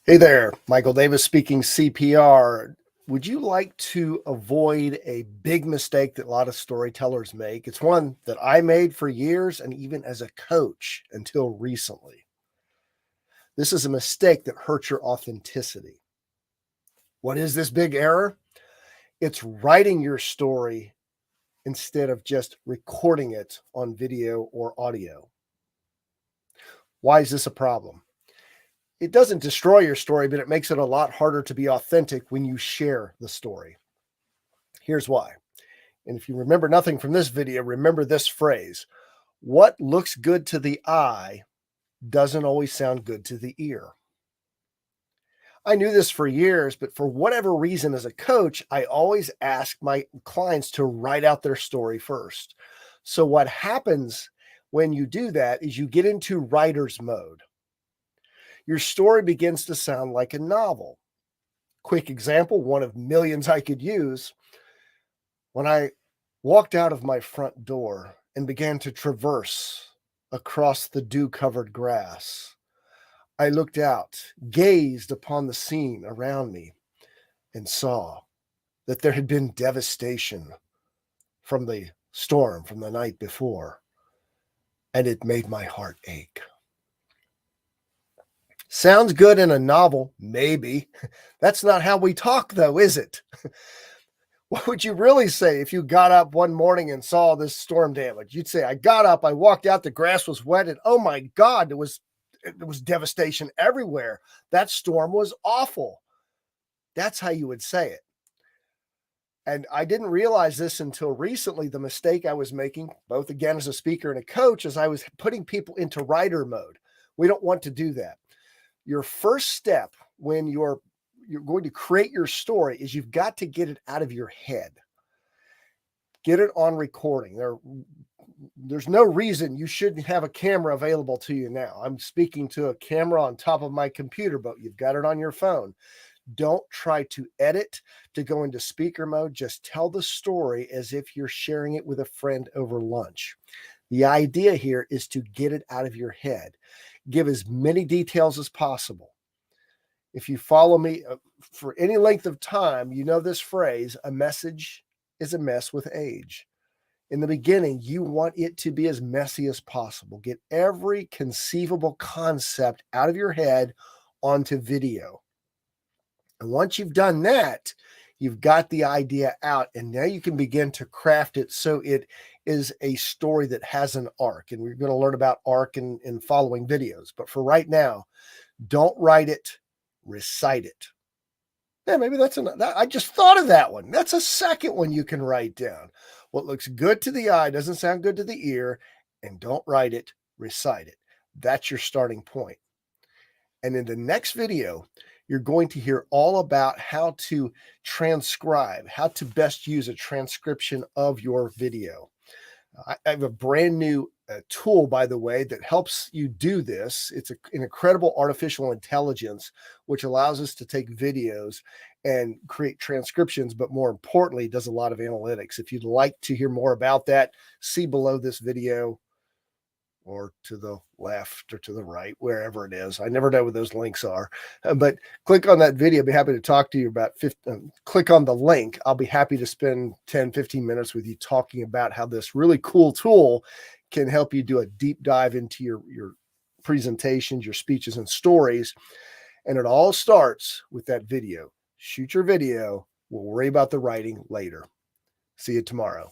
Hey there, Michael Davis speaking, CPR. Would you like to avoid a big mistake that a lot of storytellers make? It's one that I made for years and even as a coach until recently. This is a mistake that hurts your authenticity. What is this big error? It's writing your story instead of just recording it on video or audio. Why is this a problem? It doesn't destroy your story, but it makes it a lot harder to be authentic when you share the story. Here's why. And if you remember nothing from this video, remember this phrase: what looks good to the eye doesn't always sound good to the ear. I knew this for years, but for whatever reason, as a coach, I always ask my clients to write out their story first. So, what happens when you do that is you get into writer's mode. Your story begins to sound like a novel. Quick example, one of millions I could use. When I walked out of my front door and began to traverse across the dew-covered grass, I looked out, gazed upon the scene around me, and saw that there had been devastation from the storm from the night before, and it made my heart ache. Sounds good in a novel, maybe. That's not how we talk, though, is it? What would you really say if you got up one morning and saw this storm damage? You'd say, I got up, I walked out, the grass was wet, and oh my God, there was devastation everywhere. That storm was awful. That's how you would say it. And I didn't realize this until recently, the mistake I was making, both again as a speaker and a coach, as I was putting people into writer mode. We don't want to do that. Your first step when you're going to create your story is you've got to get it out of your head. Get it on recording. There's no reason you shouldn't have a camera available to you now. I'm speaking to a camera on top of my computer, but you've got it on your phone. Don't try to edit to go into speaker mode. Just tell the story as if you're sharing it with a friend over lunch. The idea here is to get it out of your head. Give as many details as possible. If you follow me for any length of time, you know this phrase: a message is a mess with age. In the beginning, you want it to be as messy as possible. Get every conceivable concept out of your head onto video. And once you've done that, you've got the idea out, and now you can begin to craft it so it is a story that has an arc. And we're going to learn about arc in following videos. But for right now, don't write it, recite it. Yeah, maybe I just thought of that one. That's a second one you can write down. What looks good to the eye doesn't sound good to the ear, and don't write it, recite it. That's your starting point. And in the next video, you're going to hear all about how to transcribe, how to best use a transcription of your video. I have a brand new tool, by the way, that helps you do this. It's an incredible artificial intelligence, which allows us to take videos and create transcriptions, but more importantly, does a lot of analytics. If you'd like to hear more about that, see below this video, or to the left or to the right, wherever it is. I never know where those links are, but click on that video. I'll be happy to talk to you about click on the link. I'll be happy to spend 10, 15 minutes with you talking about how this really cool tool can help you do a deep dive into your presentations, your speeches and stories. And it all starts with that video. Shoot your video. We'll worry about the writing later. See you tomorrow.